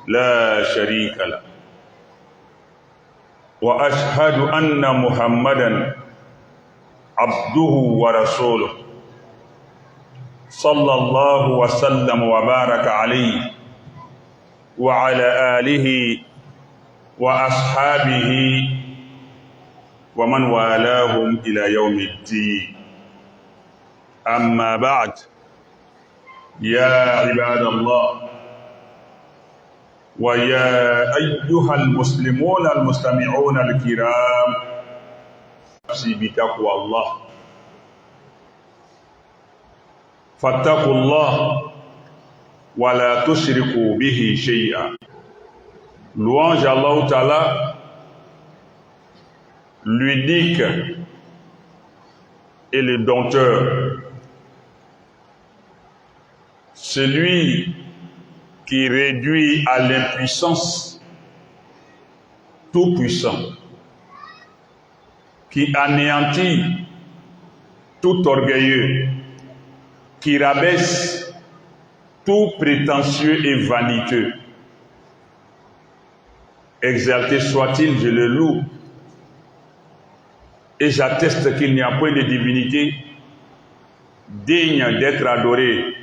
لا شريك له وأشهد أن محمدا عبده ورسوله صلى الله وسلم وبارك عليه وعلى آله وأصحابه ومن والاهم إلى يوم الدين. أما بعد، يا عباد الله ويا أيها المسلمون المستمعون الكرام، نفسي بتقوى الله، فاتقوا الله ولا تشركوا به شيئا. Louange à Allah Ta'ala, l'unique et le dompteur, celui qui réduit à l'impuissance tout puissant, qui anéantit tout orgueilleux, qui rabaisse tout prétentieux et vaniteux. Exalté soit-il, je le loue, et j'atteste qu'il n'y a point de divinité digne d'être adorée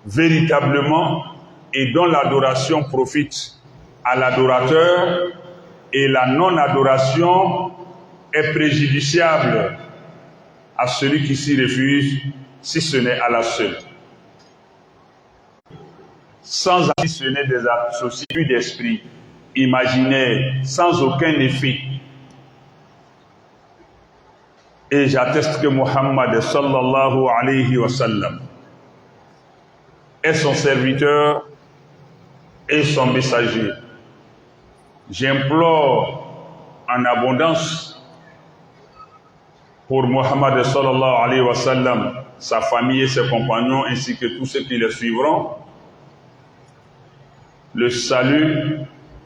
véritablement et dont l'adoration profite à l'adorateur et la non-adoration est préjudiciable à celui qui s'y refuse, si ce n'est à la seule. Sans si ce n'est des associés d'esprit imaginaires, sans aucun effet. Et j'atteste que Muhammad sallallahu alayhi wa sallam est son serviteur et son messager. J'implore en abondance pour Muhammad sallallahu alayhi wa sallam, sa famille et ses compagnons, ainsi que tous ceux qui les suivront, le salut,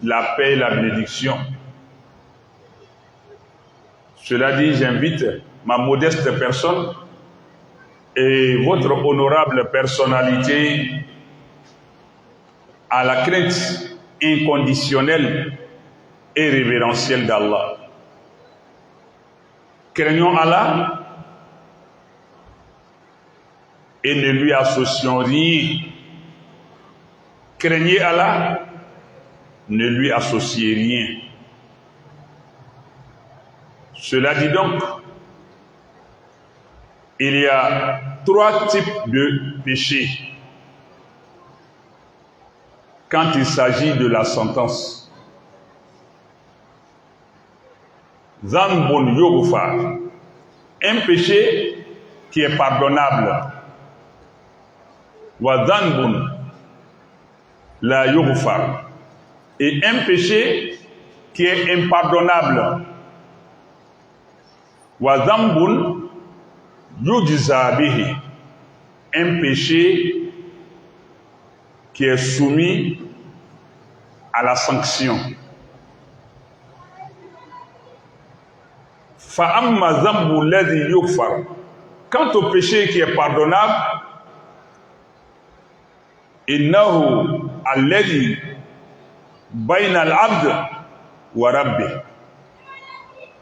la paix et la bénédiction. Cela dit, j'invite ma modeste personne et votre honorable personnalité à la crainte inconditionnelle et révérentielle d'Allah. Craignons Allah et ne lui associons rien. Craignez Allah, ne lui associez rien. Cela dit donc, il y a 3 types de péchés quand il s'agit de la sentence. Zanbun yughfar, un péché qui est pardonnable. Wa zanbun la yughfar, et un péché qui est impardonnable. Wa zanbun yujza bihi, un péché qui est soumis à la sanction. Fa amma zambu alladhi yughfar, quant au péché qui est pardonnable, innahu alladhi bayna al-abd wa rabbih,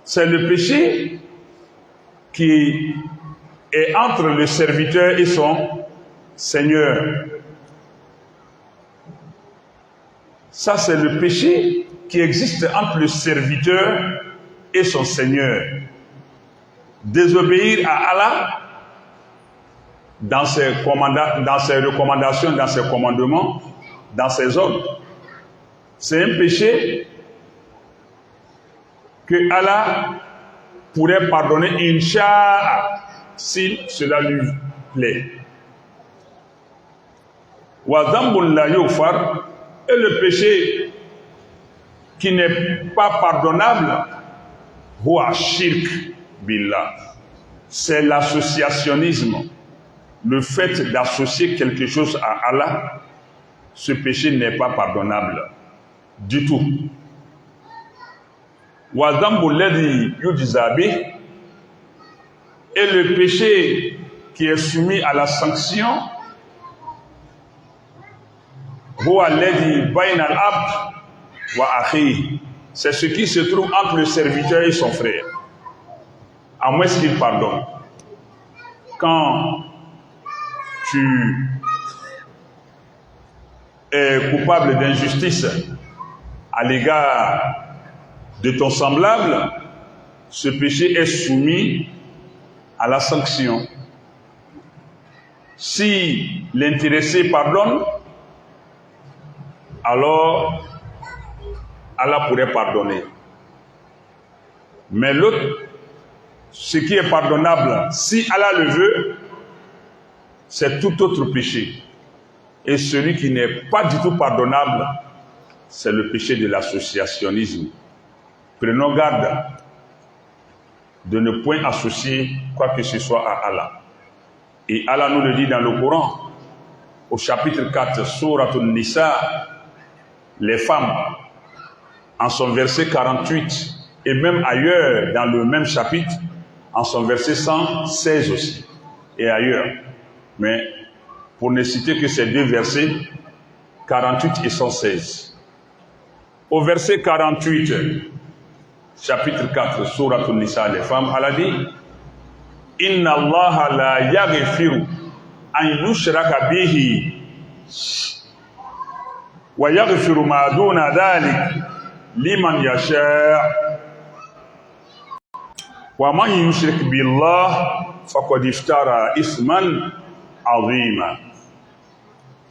c'est le péché qui est entre le serviteur et son Seigneur. Ça, c'est le péché qui existe entre le serviteur et son Seigneur. Désobéir à Allah dans ses recommandations, dans ses commandements, dans ses ordres. C'est un péché que Allah pourrait pardonner, Inch'Allah, si cela lui plaît. Wa dhanbun la yughfar, et le péché qui n'est pas pardonnable, huwa shirk billah, c'est l'associationnisme, le fait d'associer quelque chose à Allah. Ce péché n'est pas pardonnable du tout. Wa dhanbu alladhi yujza bih, et le péché qui est soumis à la sanction, c'est ce qui se trouve entre le serviteur et son frère. À moins qu'il pardonne. Quand tu es coupable d'injustice à l'égard de ton semblable, ce péché est soumis à la sanction. Si l'intéressé pardonne, alors Allah pourrait pardonner. Mais l'autre, ce qui est pardonnable, si Allah le veut, c'est tout autre péché. Et celui qui n'est pas du tout pardonnable, c'est le péché de l'associationnisme. Prenons garde de ne point associer quoi que ce soit à Allah. Et Allah nous le dit dans le Coran, au chapitre 4, Sourate An-Nisa, les femmes, en son verset 48, et même ailleurs, dans le même chapitre, en son verset 116 aussi, et ailleurs. Mais pour ne citer que ces deux versets, 48 et 116. Au verset 48, chapitre 4, Sourate An-Nisa, les femmes, Allah dit, Inna Allah la yaghfiru an yushraka bihi wa yaghfiru ma duna dhalik liman yasha wa man yushrik billah faqad iftara isman azima.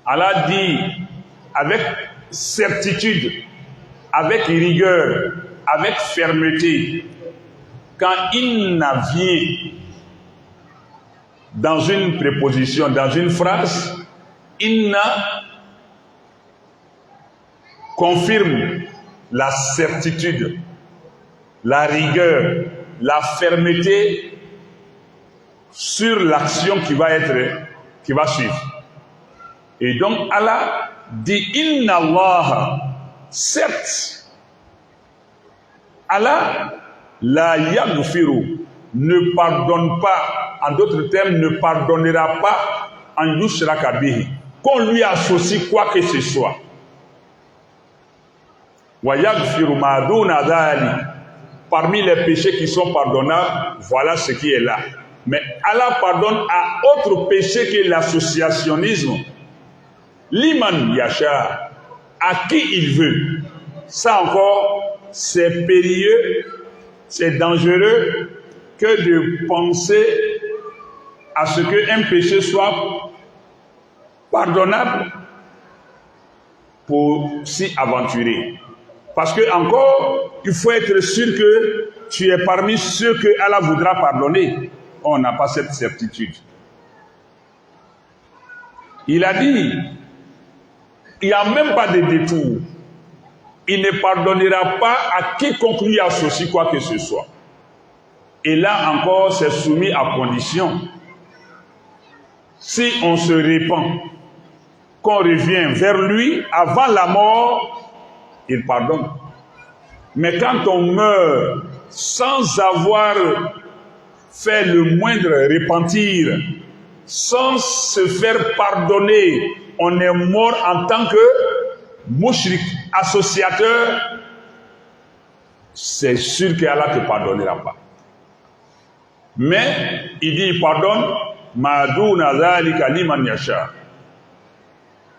Allah dit avec certitude, avec rigueur, avec fermeté, quand il vient dans une préposition, dans une phrase, inna confirme la certitude, la rigueur, la fermeté sur l'action qui va suivre. Et donc Allah dit inna Allah, certes, Allah la yaghfiru, ne pardonne pas, en d'autres termes, ne pardonnera pas en yushraka bihi, qu'on lui associe quoi que ce soit. Wa yaghfiru ma duna dhalik, parmi les péchés qui sont pardonnables, voilà ce qui est là. Mais Allah pardonne à autre péché que l'associationnisme. Liman yasha, à qui il veut. Ça encore, c'est périlleux, c'est dangereux que de penser à ce qu'un péché soit pardonnable pour s'y aventurer. Parce que encore, il faut être sûr que tu es parmi ceux que Allah voudra pardonner. On n'a pas cette certitude. Il a dit, il n'y a même pas de détour. Il ne pardonnera pas à quiconque lui associe quoi que ce soit. Et là encore, c'est soumis à condition. Si on se répand, qu'on revient vers lui, avant la mort, il pardonne. Mais quand on meurt sans avoir fait le moindre repentir, sans se faire pardonner, on est mort en tant que mouchrik, associateur, c'est sûr qu'Allah ne te pardonnera pas. Mais il dit, il pardonne, Madouna dhalika liman yasha.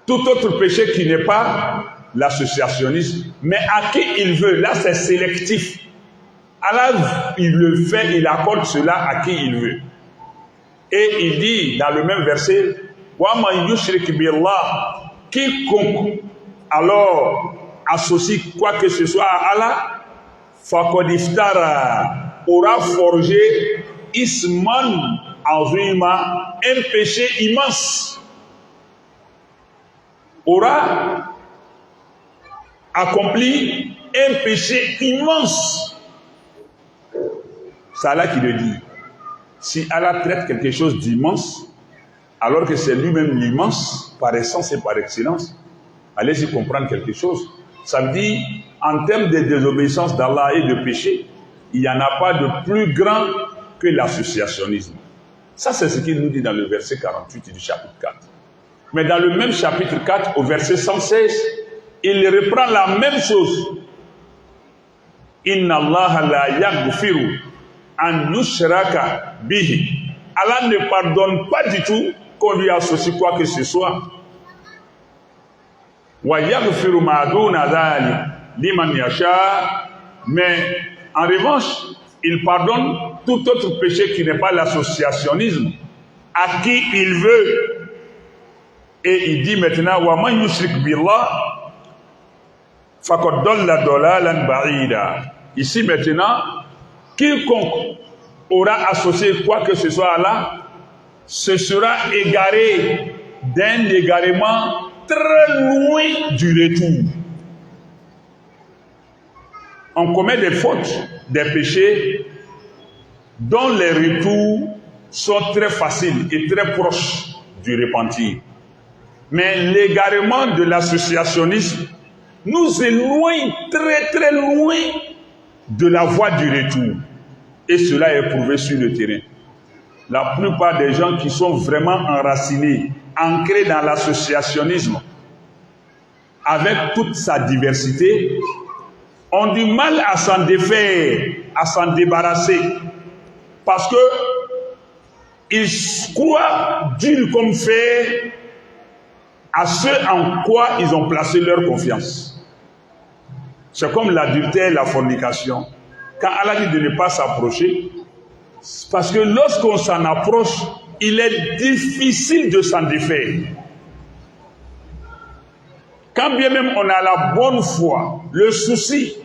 Tout autre péché qui n'est pas l'associationnisme, mais à qui il veut, là c'est sélectif. Allah, il le fait, il accorde cela à qui il veut. Et il dit dans le même verset, Wa man yushrik billah, quiconque alors associe quoi que ce soit à Allah, faqad iftara, aura forgé isman azima, un péché immense, aura accompli un péché immense. C'est Allah qui le dit. Si Allah traite quelque chose d'immense, alors que c'est lui-même l'immense, par essence et par excellence, allez-y comprendre quelque chose. Ça veut dire, en termes de désobéissance d'Allah et de péché, il n'y en a pas de plus grand que l'associationnisme. Ça, c'est ce qu'il nous dit dans le verset 48 du chapitre 4. Mais dans le même chapitre 4, au verset 116, il reprend la même chose. Inna Allah la yaghfiru an yushraka bihi. Allah ne pardonne pas du tout qu'on lui associe quoi que ce soit. Wa yaghfiru ma duna dhalik liman yasha. Mais en revanche, il pardonne tout autre péché qui n'est pas l'associationnisme à qui il veut. Et il dit maintenant wa man yushrik billah faqad dalla dalalan ba'ida. Ici maintenant, quiconque aura associé quoi que ce soit à Allah, ce sera égaré d'un égarement très loin du retour. On commet des fautes, des péchés dont les retours sont très faciles et très proches du repentir. Mais l'égarement de l'associationnisme nous éloigne très très loin de la voie du retour. Et cela est prouvé sur le terrain. La plupart des gens qui sont vraiment enracinés, ancrés dans l'associationnisme, avec toute sa diversité, ont du mal à s'en défaire, à s'en débarrasser. Parce que ils croient dur comme fer à ce en quoi ils ont placé leur confiance. C'est comme l'adultère, la fornication. Quand Allah dit de ne pas s'approcher, parce que lorsqu'on s'en approche, il est difficile de s'en défaire. Quand bien même on a la bonne foi, le souci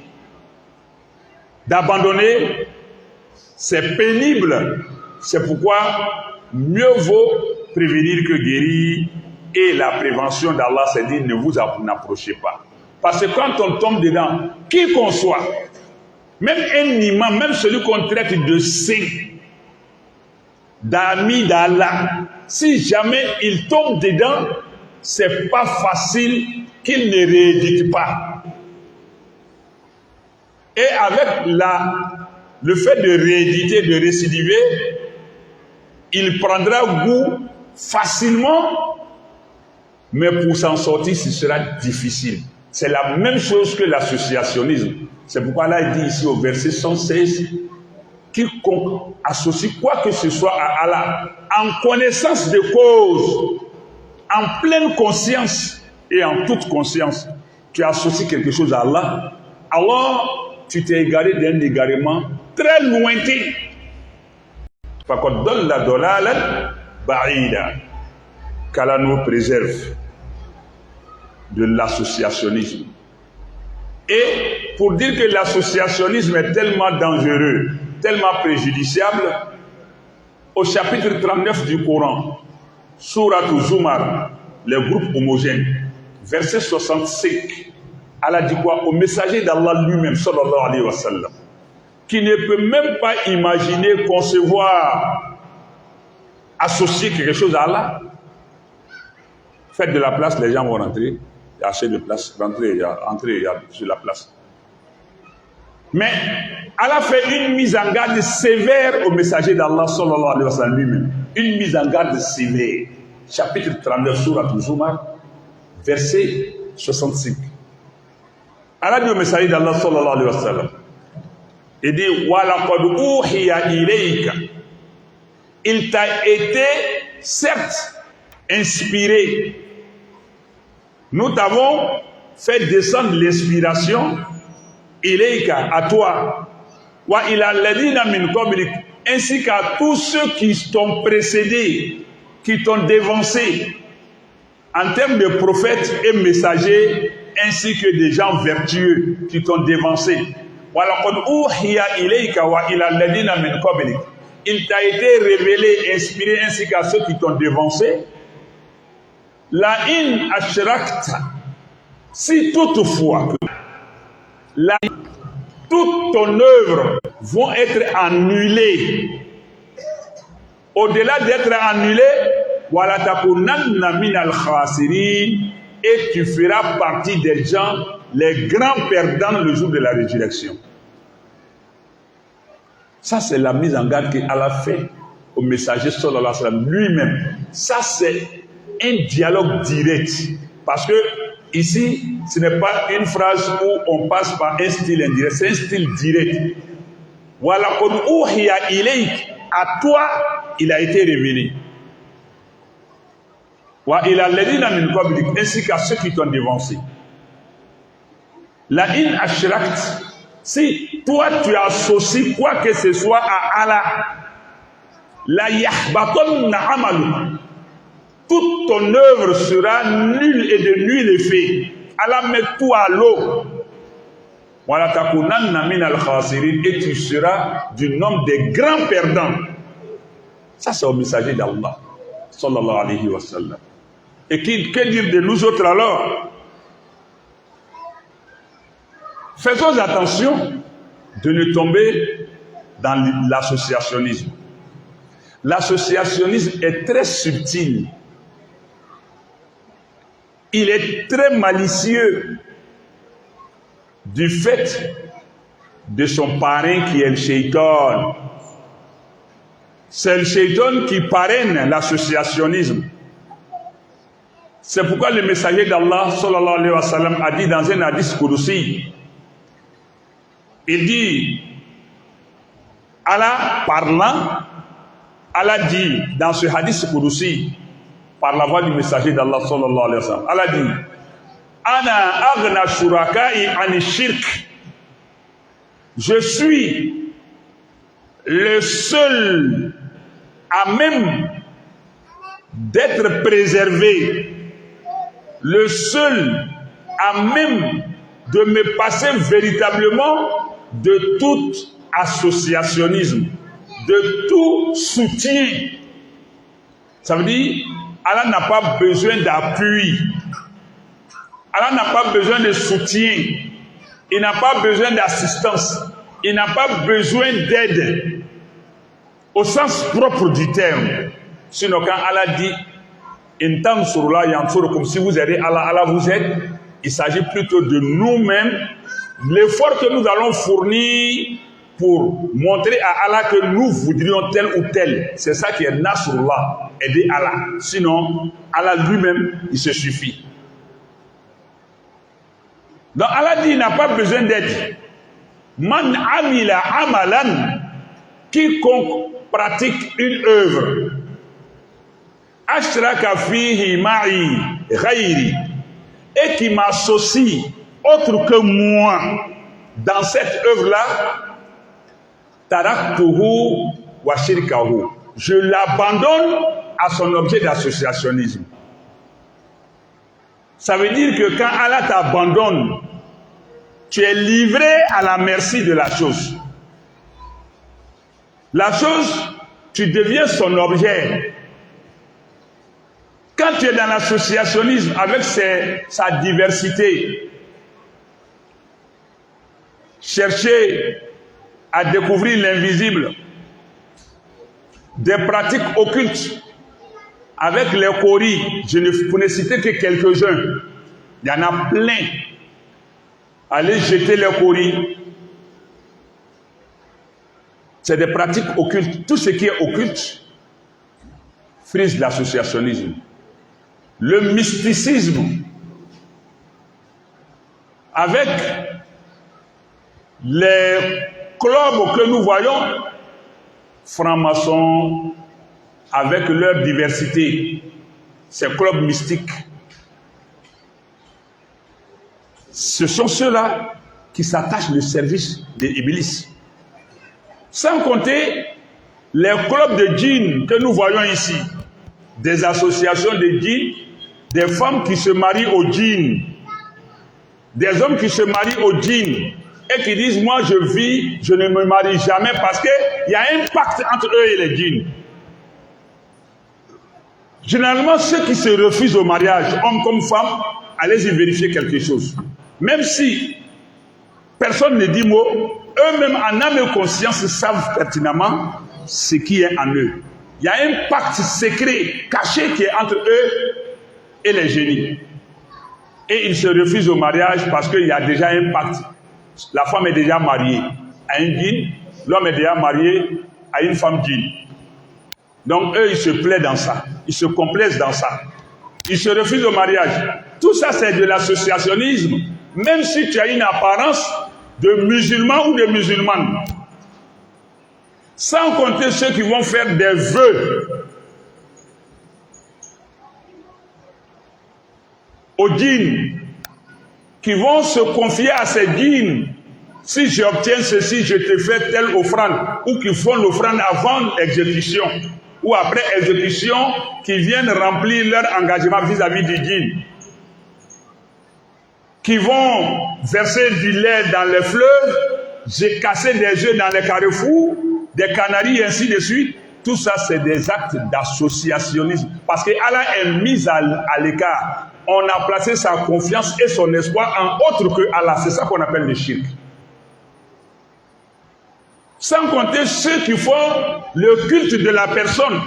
d'abandonner, c'est pénible. C'est pourquoi mieux vaut prévenir que guérir. Et la prévention d'Allah, c'est dire ne vous approchez pas. Parce que quand on tombe dedans, qui qu'on soit, même un imam, même celui qu'on traite de saint, d'ami d'Allah, si jamais il tombe dedans, c'est pas facile qu'il ne réédite pas. Et avec le fait de rééditer, de récidiver, il prendra goût facilement, mais pour s'en sortir, ce sera difficile. C'est la même chose que l'associationnisme. C'est pourquoi là, il dit ici au verset 116, quiconque associe quoi que ce soit à Allah, en connaissance de cause, en pleine conscience et en toute conscience, tu associes quelque chose à Allah, alors tu t'es égaré d'un égarement très lointain. Faqad dalla dalalan ba'ida. Qu'Allah nous préserve de l'associationnisme. Et pour dire que l'associationnisme est tellement dangereux, tellement préjudiciable, au chapitre 39 du Coran, Surat Zumar, les groupes homogènes, verset 65, Allah dit quoi? Au messager d'Allah lui-même, sallallahu alayhi wa sallam, qui ne peut même pas imaginer, concevoir, associer quelque chose à Allah. Faites de la place, les gens vont rentrer. Il y a assez de place. Rentrez, entrez, il y a sur la place. Mais Allah fait une mise en garde sévère au messager d'Allah sallallahu alayhi wa sallam lui-même. Une mise en garde sévère. Chapitre 39, Surat Zumar, verset 65. Allah dit au messager d'Allah sallallahu alayhi wa sallam, il dit wa laqad uhiya ilayka. Il t'a été certes inspiré. Nous t'avons fait descendre l'inspiration ilayka, à toi, wa ila alladhina min qablik, ainsi qu'à tous ceux qui t'ont précédé, qui t'ont dévancé en termes de prophètes et messagers, ainsi que des gens vertueux qui t'ont dévancé. Wa laqad uhiya ilayka wa ila alladhina min qablik. Il t'a été révélé, inspiré, ainsi qu'à ceux qui t'ont dévancé. La in ashrakta, si toutefois toute ton œuvre vont être annulées, au-delà d'être annulées, wala takunanna minal khasirin, et tu feras partie des gens les grands perdants le jour de la résurrection. Ça, c'est la mise en garde qu'Allah fait au messager sallallahu alayhi wa sallam lui-même. Ça, c'est un dialogue direct. Parce que ici, ce n'est pas une phrase où on passe par un style indirect, c'est un style direct. Walaqad uhiya ilayk, à toi, il a été révélé. Wa ila alladhina min qablik, ainsi qu'à ceux qui t'ont devancé. La in ashrakt, si toi tu associes quoi que ce soit à Allah, la yahbatonna amaluk, toute ton œuvre sera nulle et de nul effet. Allah met tout à l'eau. Wala takunanna min al-khasirin, et tu seras du nombre des grands perdants. Ça c'est au messager d'Allah sallallahu alayhi wa sallam. Et que dire de nous autres alors? Faisons attention de ne tomber dans l'associationnisme. L'associationnisme est très subtil. Il est très malicieux du fait de son parrain qui est le shaitan. C'est le shaitan qui parraine l'associationnisme. C'est pourquoi le messager d'Allah sallallahu alayhi wa sallam a dit dans un hadith qudsi, il dit, Allah parlant, Allah dit dans ce hadith qudsi, par la voix du messager d'Allah sallallahu alayhi wa sallam, Allah dit, Ana aghna shuraka'i ani shirk. Je suis le seul à même d'être préservé, le seul à même de me passer véritablement de tout associationnisme, de tout soutien. Ça veut dire, Allah n'a pas besoin d'appui, Allah n'a pas besoin de soutien, il n'a pas besoin d'assistance, il n'a pas besoin d'aide au sens propre du terme. Sinon quand Allah dit Intam surla yansurukum, si vous aidez Allah, Allah vous aide, il s'agit plutôt de nous-mêmes, l'effort que nous allons fournir pour montrer à Allah que nous voudrions tel ou tel. C'est ça qui est Nasrullah, aider Allah. Sinon, Allah lui-même, il se suffit. Donc Allah dit, il n'a pas besoin d'aide. Man amila amalan, quiconque pratique une œuvre, ashraka fihi ma'i ghayri, et qui m'associe autre que moi dans cette œuvre-là, taraktuhu wa shirkahu, je l'abandonne à son objet d'associationnisme. Ça veut dire que quand Allah t'abandonne, tu es livré à la merci de la chose. La chose, tu deviens son objet. Quand tu es dans l'associationnisme avec sa diversité, chercher à découvrir l'invisible, des pratiques occultes, avec les coris, je ne peux citer que quelques-uns, il y en a plein. Allez jeter les coris, c'est des pratiques occultes. Tout ce qui est occulte frise l'associationnisme. Le mysticisme, avec les clubs que nous voyons, francs-maçons, avec leur diversité, ces clubs mystiques, ce sont ceux-là qui s'attachent au service de Iblis. Sans compter les clubs de djinns que nous voyons ici, des associations de djinns, des femmes qui se marient aux djinns, des hommes qui se marient aux djinns et qui disent, moi je vis, je ne me marie jamais parce qu'il y a un pacte entre eux et les djinns. Généralement, ceux qui se refusent au mariage, hommes comme femmes, allez-y vérifier quelque chose. Même si personne ne dit mot, eux-mêmes en âme et conscience savent pertinemment ce qui est en eux. Il y a un pacte secret, caché qui est entre eux et les génies. Et ils se refusent au mariage parce qu'il y a déjà un pacte. La femme est déjà mariée à un djinn, l'homme est déjà marié à une femme djinn. Donc eux, ils se plaisent dans ça, ils se complaisent dans ça. il se refuse au mariage. Tout ça, c'est de l'associationnisme, même si tu as une apparence de musulman ou de musulmane. Sans compter ceux qui vont faire des vœux aux djinns, qui vont se confier à ces djinns. Si j'obtiens ceci, je te fais telle offrande, ou qui font l'offrande avant l'exécution, ou après exécution, qui viennent remplir leur engagement vis-à-vis du djinn, qui vont verser du lait dans les fleuves, j'ai cassé des œufs dans les carrefours, des canaries, et ainsi de suite. Tout ça, c'est des actes d'associationnisme. Parce que Allah est mis à l'écart. On a placé sa confiance et son espoir en autre que Allah. C'est ça qu'on appelle le shirk. Sans compter ceux qui font le culte de la personne.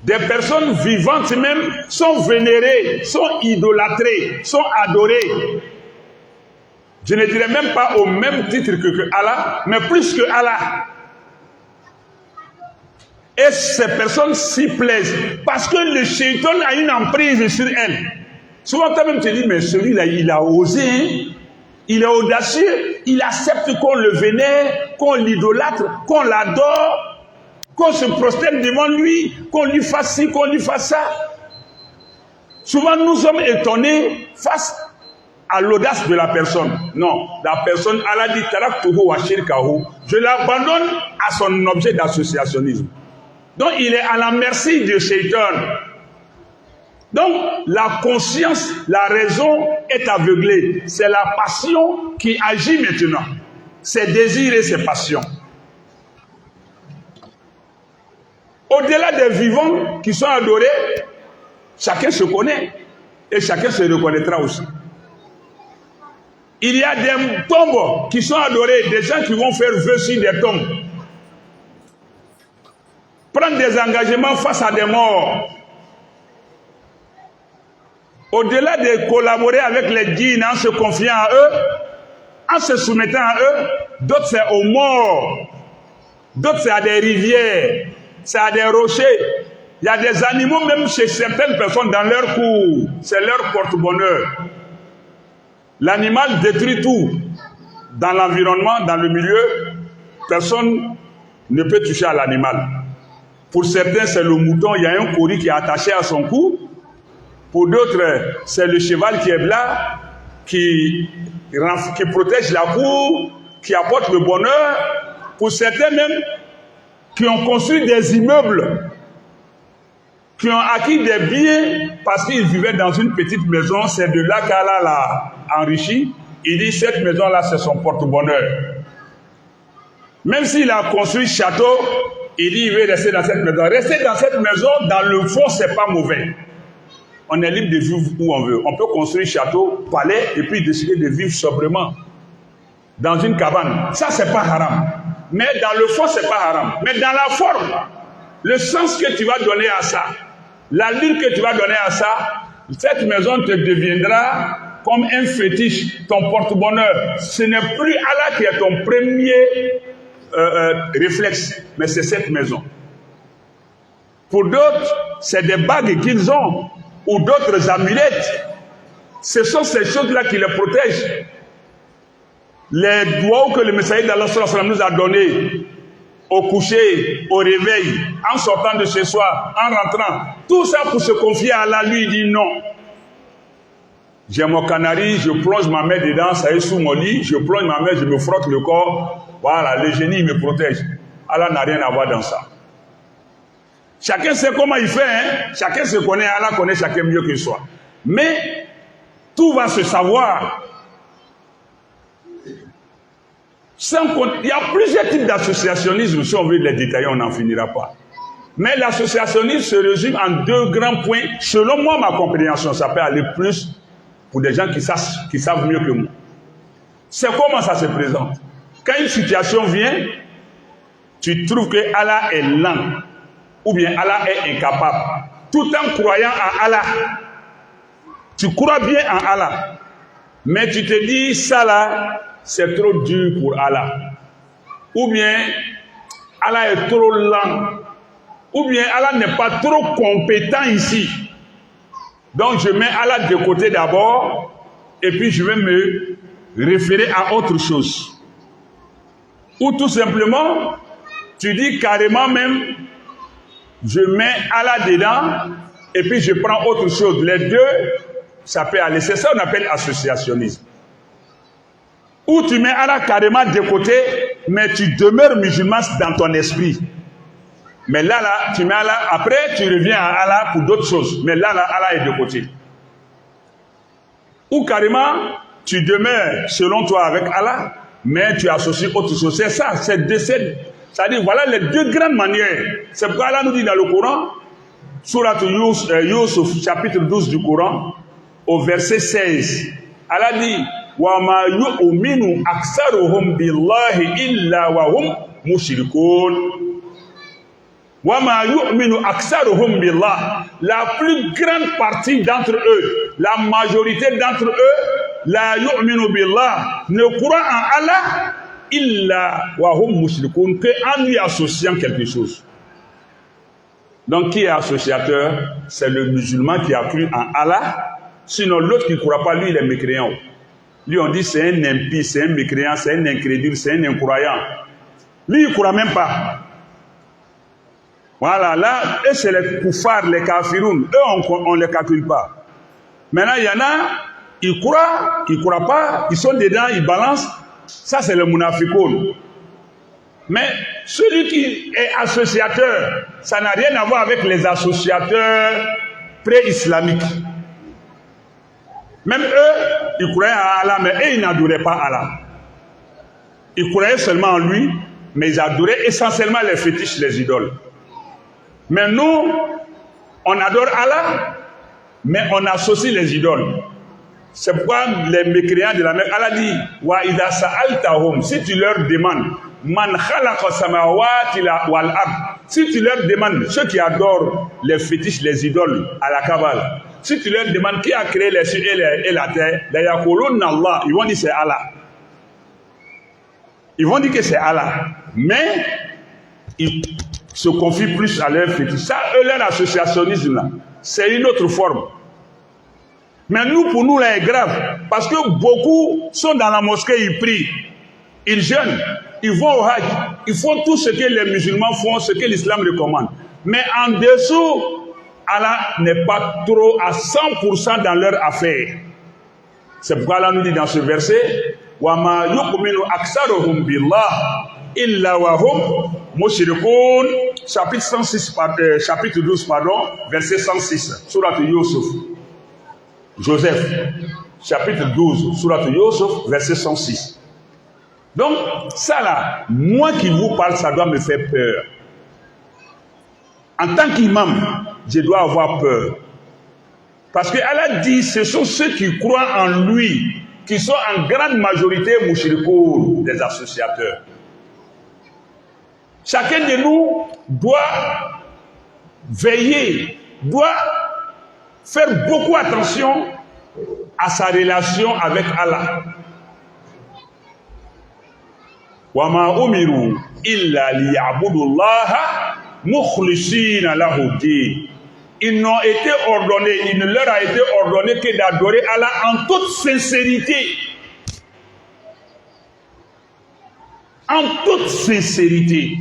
Des personnes vivantes même sont vénérées, sont idolâtrées, sont adorées. Je ne dirais même pas au même titre que Allah, mais plus que Allah. Et ces personnes s'y plaisent parce que le shaitan a une emprise sur elles. Souvent, toi-même te dis, mais celui-là, il a osé, hein? Il est audacieux, il accepte qu'on le vénère, qu'on l'idolâtre, qu'on l'adore, qu'on se prosterne devant lui, qu'on lui fasse ci, qu'on lui fasse ça. Souvent, nous sommes étonnés face à l'audace de la personne. Non, la personne, Allah dit, je l'abandonne à son objet d'associationnisme. Donc, il est à la merci du shaitan. Donc, la conscience, la raison est aveuglée. C'est la passion qui agit maintenant. Ses désirs et ses passions. Au-delà des vivants qui sont adorés, chacun se connaît et chacun se reconnaîtra aussi. Il y a des tombes qui sont adorées, des gens qui vont faire vœu sur des tombes. Prendre des engagements face à des morts. Au-delà de collaborer avec les djinns en se confiant à eux, en se soumettant à eux, d'autres c'est aux morts, d'autres c'est à des rivières, c'est à des rochers. Il y a des animaux même chez certaines personnes dans leur cour, c'est leur porte-bonheur. L'animal détruit tout. Dans l'environnement, dans le milieu, personne ne peut toucher à l'animal. Pour certains, c'est le mouton, il y a un courri qui est attaché à son cou. Pour d'autres, c'est le cheval qui est là, qui protège la cour, qui apporte le bonheur. Pour certains même, qui ont construit des immeubles, qui ont acquis des biens parce qu'ils vivaient dans une petite maison, c'est de là qu'Allah l'a enrichi. Il dit, cette maison-là, c'est son porte-bonheur. Même s'il a construit château, il dit, il veut rester dans cette maison. Rester dans cette maison, dans le fond, c'est pas mauvais. On est libre de vivre où on veut. On peut construire château, palais, et puis décider de vivre sobrement dans une cabane. Ça, c'est pas haram. Mais dans le fond, c'est pas haram. Mais dans la forme, le sens que tu vas donner à ça, l'allure que tu vas donner à ça, cette maison te deviendra comme un fétiche, ton porte-bonheur. Ce n'est plus Allah qui est ton premier réflexe, mais c'est cette maison. Pour d'autres, c'est des bagues qu'ils ont, ou d'autres amulettes. Ce sont ces choses-là qui les protègent. Les doigts que le messager d'Allah nous a donnés, au coucher, au réveil, en sortant de chez soi, en rentrant, tout ça pour se confier à Allah, lui il dit non. J'ai mon canari, je plonge ma main dedans, ça est sous mon lit, je plonge ma main, je me frotte le corps, voilà, le génie me protège. Allah n'a rien à voir dans ça. Chacun sait comment il fait, hein? Chacun se connaît, Allah connaît chacun mieux que soi. Mais tout va se savoir. Il y a plusieurs types d'associationnisme, si on veut les détailler, on n'en finira pas. Mais l'associationnisme se résume en deux grands points. Selon moi, ma compréhension, ça peut aller plus pour des gens qui savent mieux que moi. C'est comment ça se présente. Quand une situation vient, tu trouves que Allah est lent, ou bien Allah est incapable. Tout en croyant en Allah, tu crois bien en Allah, mais tu te dis, ça là, c'est trop dur pour Allah. Ou bien, Allah est trop lent. Ou bien, Allah n'est pas trop compétent ici. Donc je mets Allah de côté d'abord, et puis je vais me référer à autre chose. Ou tout simplement, tu dis carrément même, je mets Allah dedans, et puis je prends autre chose. Les deux, ça peut aller. C'est ça qu'on appelle associationnisme. Ou tu mets Allah carrément de côté, mais tu demeures musulman dans ton esprit. Mais là, tu mets Allah, après tu reviens à Allah pour d'autres choses. Mais là, Allah est de côté. Ou carrément, tu demeures selon toi avec Allah, mais tu associes autre chose. C'est ça, c'est décès. C'est-à-dire, voilà les deux grandes manières. C'est pourquoi Allah nous dit dans le Coran, Surat Yusuf, chapitre 12 du Coran, au verset 16, Allah dit, وَمَا يُؤْمِنُ أَكْثَرُهُمْ بِاللَّهِ إِلَّا وَهُمْ مُشْرِكُونَ. وَمَا يُؤْمِنُ أَكْثَرُهُمْ بِاللَّهِ. La plus grande partie d'entre eux, la majorité d'entre eux, la yu'minu billah, ne croient en Allah, illa wa hum mushrikun, que en lui associant quelque chose. Donc qui est associateur? C'est le musulman qui a cru en Allah. Sinon l'autre qui ne croit pas, lui il est mécréant. Lui on dit c'est un impie, c'est un mécréant, c'est un incrédule, c'est un incroyant. Lui il ne croit même pas. Voilà, là, eux c'est les koufars, les kafiroun. Eux on ne les calcule pas. Maintenant il y en a, ils croient pas, ils sont dedans, ils balancent. Ça c'est le munafikoun. Mais celui qui est associateur, ça n'a rien à voir avec les associateurs pré-islamiques. Même eux, ils croyaient à Allah, mais eux, ils n'adoraient pas Allah. Ils croyaient seulement en lui, mais ils adoraient essentiellement les fétiches, les idoles. Mais nous, on adore Allah, mais on associe les idoles. C'est pourquoi les mécréants de la Mecque, Allah dit, wa idha sa'altahum, si tu leur demandes, man khalaqa samawati wal ard, si tu leur demandes, ceux qui adorent les fétiches, les idoles à la Kabbale, si tu leur demandes qui a créé les cieux et la terre, Allah, ils vont dire c'est Allah. Ils vont dire que c'est Allah. Mais ils se confient plus à leurs fétiches. Ça, eux, leur associationnisme, là, c'est une autre forme. Mais nous, pour nous, là, est grave. Parce que beaucoup sont dans la mosquée, ils prient, ils jeûnent, ils vont au Hajj, ils font tout ce que les musulmans font, ce que l'islam recommande. Mais en dessous, Allah n'est pas trop à 100% dans leur affaire. C'est pourquoi Allah nous dit dans ce verset, وَمَا يُؤْمِنُ أَكْثَرُهُمْ بِاللَّهِ إِلَّا وَهُمْ مُشْرِكُونَ. Chapitre 12, verset 106, Surat Yusuf. Joseph, chapitre 12, Surat Yusuf, verset 106. Donc, ça là, moi qui vous parle, ça doit me faire peur. En tant qu'imam, je dois avoir peur. Parce que Allah dit, ce sont ceux qui croient en lui, qui sont en grande majorité mouchrikoun, des associateurs. Chacun de nous doit veiller, doit faire beaucoup attention à sa relation avec Allah. وَمَا أُمِرُوا إِلَّا لِيَعْبُدُوا اللَّهَ مُخْلِصِينَ لَهُ الدِّينَ. Ils n'ont été ordonnés, il ne leur a été ordonné que d'adorer Allah en toute sincérité. En toute sincérité.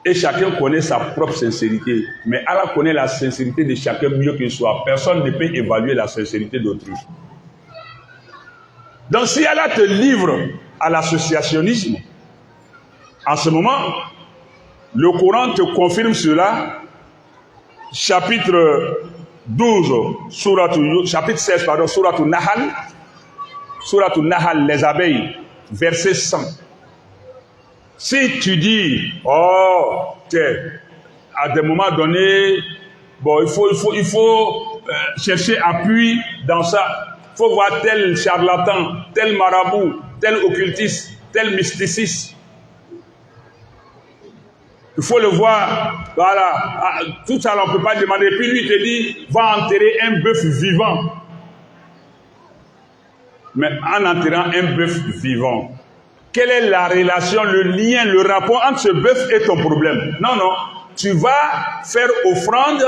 Et chacun connaît sa propre sincérité. Mais Allah connaît la sincérité de chacun mieux qu'il soit. Personne ne peut évaluer la sincérité d'autrui. Donc si Allah te livre à l'associationnisme, en ce moment, le Coran te confirme cela. Chapitre 12, chapitre 16, Surat Nahal, les abeilles, verset 100. Si tu dis, oh, à des moments donnés, bon, il faut chercher appui dans ça. Il faut voir tel charlatan, tel marabout, tel occultiste, tel mysticiste. Il faut le voir, voilà, tout ça on ne peut pas demander. Puis lui te dit, va enterrer un bœuf vivant. Mais en enterrant un bœuf vivant, quelle est la relation, le lien, le rapport entre ce bœuf et ton problème? Non, non, tu vas faire offrande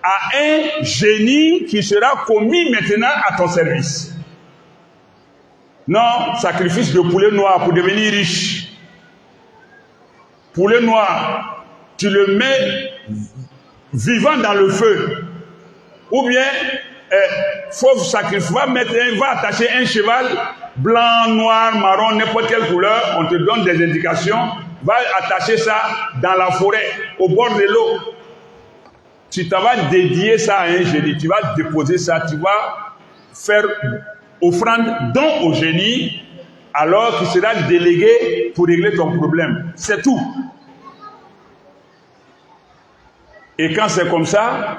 à un génie qui sera commis maintenant à ton service. Non, sacrifice de poulet noir pour devenir riche. Poulet noir, tu le mets vivant dans le feu. Ou bien, fauve sacrifice, va attacher un cheval blanc, noir, marron, n'importe quelle couleur, on te donne des indications, va attacher ça dans la forêt, au bord de l'eau. Tu vas dédier ça à un génie, tu vas déposer ça, tu vas faire offrande, don au génie, alors qu'il sera délégué pour régler ton problème. C'est tout. Et quand c'est comme ça,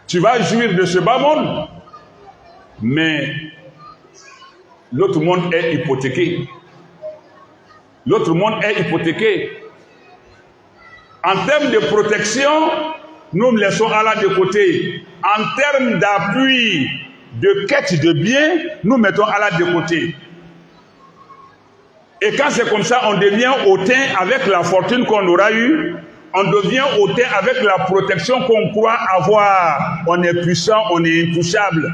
tu vas jouir de ce bas monde. Mais l'autre monde est hypothéqué. L'autre monde est hypothéqué. En termes de protection, nous laissons Allah de côté. En termes d'appui, de quête de bien, nous mettons Allah de côté. Et quand c'est comme ça, on devient hautain avec la fortune qu'on aura eue. On devient hautain avec la protection qu'on croit avoir. On est puissant, on est intouchable.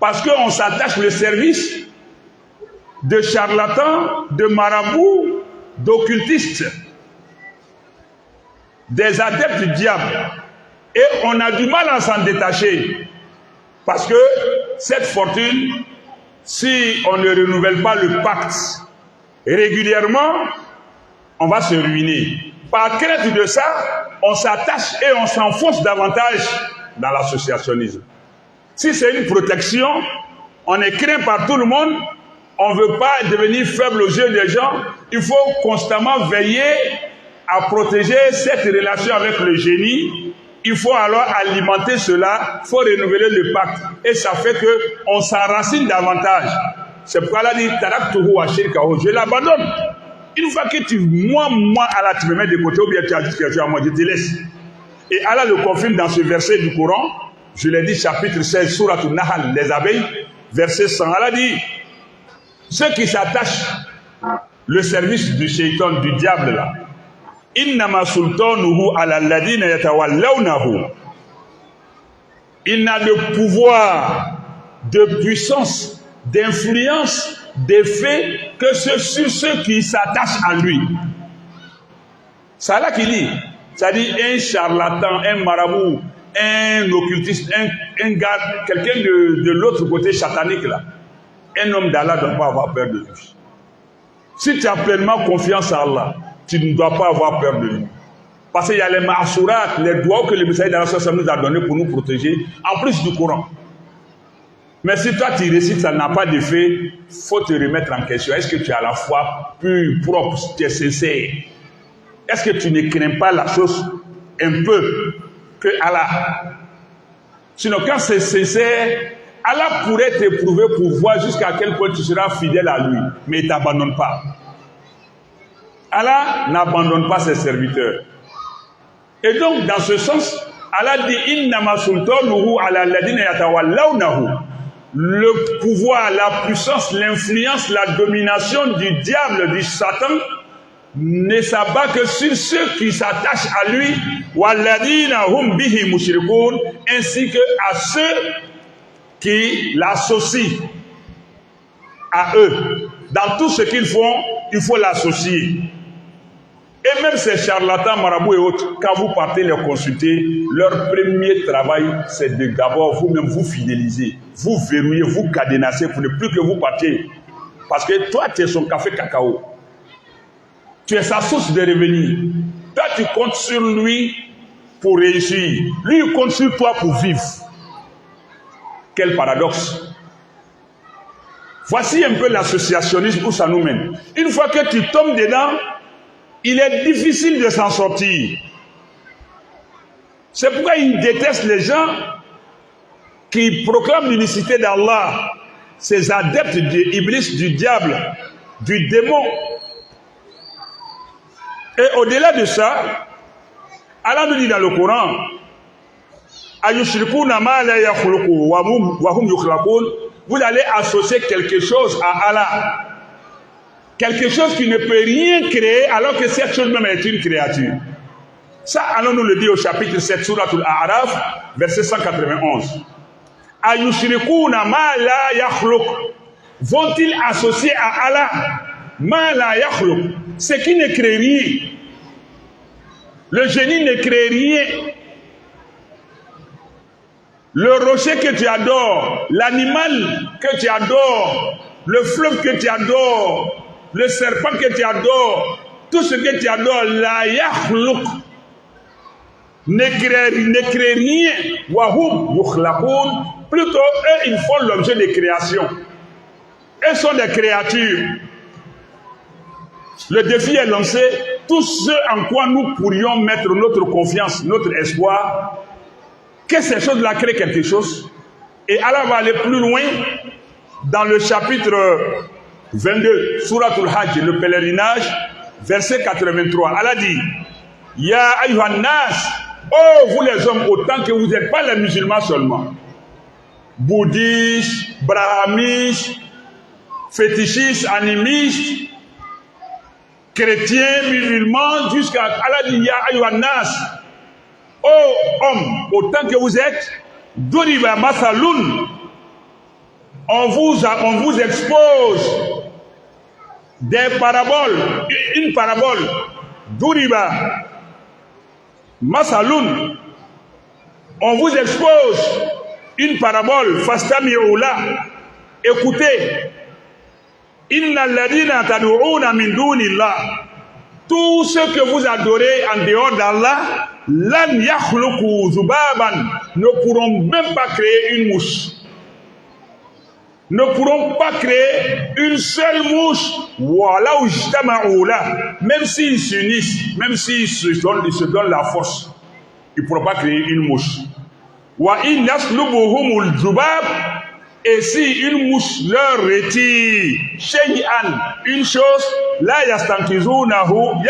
Parce qu'on s'attache le service de charlatans, de marabouts, d'occultistes, des adeptes du diable. Et on a du mal à s'en détacher. Parce que cette fortune, si on ne renouvelle pas le pacte régulièrement, on va se ruiner. Par crainte de ça, on s'attache et on s'enfonce davantage dans l'associationnisme. Si c'est une protection, on est craint par tout le monde, on ne veut pas devenir faible aux yeux des gens, il faut constamment veiller à protéger cette relation avec le génie. Il faut alors alimenter cela, il faut renouveler le pacte. Et ça fait qu'on s'enracine davantage. C'est pourquoi Allah dit, je l'abandonne. Une fois que moi, Allah, tu me mets de côté, ou bien tu as dit quelque chose à moi, je te laisse. Et Allah le confirme dans ce verset du Coran, je l'ai dit, chapitre 16, Surat al-Nahl, les abeilles, verset 100. Allah dit, ceux qui s'attachent le service du shaitan, du diable là, innama sultanuhu ala alladhina yatawallawnahu. Il n'a de pouvoir, de puissance, d'influence, d'effet que sur ceux qui s'attachent à lui. C'est là qu'il dit. Ça dit un charlatan, un marabout, un occultiste, un gars, quelqu'un de l'autre côté satanique là. Un homme d'Allah ne doit pas avoir peur de lui. Si tu as pleinement confiance en Allah, tu ne dois pas avoir peur de lui. Parce qu'il y a les ma'asurat, les doigts que le messager d'Allah nous a donnés pour nous protéger, en plus du Coran. Mais si toi tu récites, ça n'a pas d'effet, il faut te remettre en question. Est-ce que tu as la foi pure, propre, tu es sincère? Est-ce que tu ne crains pas la chose un peu que Allah? Sinon, quand c'est sincère, Allah pourrait t'éprouver pour voir jusqu'à quel point tu seras fidèle à lui, mais il ne t'abandonne pas. Allah n'abandonne pas ses serviteurs. Et donc, dans ce sens, Allah dit innama sultanuhu ala alladhina yatawallawnahu. Le pouvoir, la puissance, l'influence, la domination du diable, du Satan, ne s'abat que sur ceux qui s'attachent à lui, walladhina hum bihi mushrikun, ainsi que à ceux qui l'associent à eux. Dans tout ce qu'ils font, il faut l'associer. Et même ces charlatans, marabouts et autres, quand vous partez les consulter, leur premier travail, c'est de d'abord vous-même vous fidéliser, vous verrouiller, vous cadenasser pour ne plus que vous partiez. Parce que toi, tu es son café cacao. Tu es sa source de revenus. Toi, tu comptes sur lui pour réussir. Lui, il compte sur toi pour vivre. Quel paradoxe. Voici un peu l'associationnisme où ça nous mène. Une fois que tu tombes dedans, il est difficile de s'en sortir. C'est pourquoi ils détestent les gens qui proclament l'unicité d'Allah, ces adeptes de Iblis, du diable, du démon. Et au-delà de ça, Allah nous dit dans le Coran, vous allez associer quelque chose à Allah. Quelque chose qui ne peut rien créer alors que cette chose même est une créature. Ça, allons-nous le dire au chapitre 7, Suratul A'raf, verset 191. Ayushrikuna ma la yakhluq. Vont-ils associer à Allah ma la yakhluq, ce qui ne crée rien? Le génie ne crée rien. Le rocher que tu adores, l'animal que tu adores, le fleuve que tu adores, le serpent que tu adores, tout ce que tu adores, la yakhluq, ne crée rien. Wahum yukhlaqun. Plutôt, eux, ils font l'objet de création. Eux sont des créatures. Le défi est lancé. Tout ce en quoi nous pourrions mettre notre confiance, notre espoir, que ces choses-là créent quelque chose. Et Allah va aller plus loin dans le chapitre 22, Suratul Hajj, le pèlerinage, verset 83. Allah dit, Ya ayyuhan nas, oh vous les hommes, autant que vous n'êtes pas les musulmans seulement, bouddhistes, brahmistes, fétichistes, animistes, chrétiens, musulmans, jusqu'à Allah dit, Ya ayyuhan nas, oh hommes, autant que vous êtes, Duriba Masaloun, on vous expose des paraboles, une parabole, Duriba Masaloun, on vous expose une parabole, Fastami'oula, écoutez, Inna alladhina tad'una min dunillah, tout ce que vous adorez en dehors d'Allah, lan yakhluqu zubaban, ne pourront même pas créer une mouche. Ne pourront pas créer une seule mouche. Voilà où j'tama'oula, même s'ils s'unissent, même s'ils se donnent la force, ils ne pourront pas créer une mouche. Wa in yaslubuhumul zubab, et si une mouche leur retire shay'an, une chose, la yastankizunahu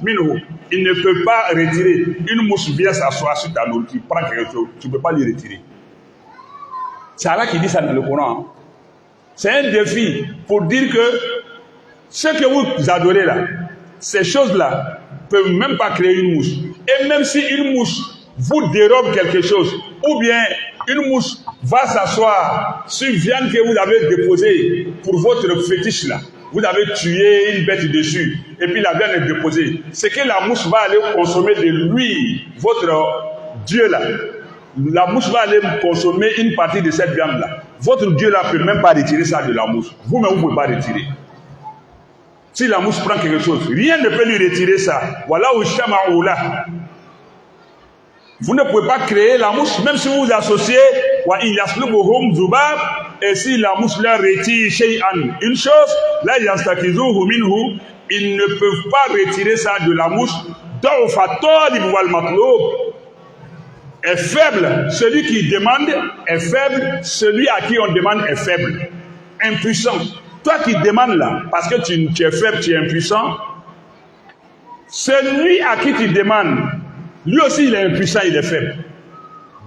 minhu, il ne peut pas retirer. Une mouche vient s'asseoir sur ta nourriture, prend quelque chose, tu ne peux pas lui retirer. C'est Allah qui dit ça dans le Coran. C'est un défi pour dire que ce que vous adorez là, ces choses-là, ne peuvent même pas créer une mouche. Et même si une mouche vous dérobe quelque chose, ou bien une mouche va s'asseoir sur viande que vous avez déposée pour votre fétiche là, vous avez tué une bête dessus, et puis la viande est déposée, c'est que la mouche va aller consommer de lui, votre Dieu là. La mouche va aller consommer une partie de cette viande là. Votre Dieu là ne peut même pas retirer ça de la mouche. Vous-même, vous ne pouvez pas retirer. Si la mouche prend quelque chose, rien ne peut lui retirer ça. Voilà où Shamaoula. Vous ne pouvez pas créer la mouche, même si vous vous associez, et si la mouche leur retire shay'an, une chose, là yastakizuhu minhu, ils ne peuvent pas retirer ça de la mouche. Est faible, celui qui demande est faible, celui à qui on demande est faible, impuissant. Toi qui demandes là, parce que tu es faible, tu es impuissant, celui à qui tu demandes, lui aussi il est impuissant, il est faible.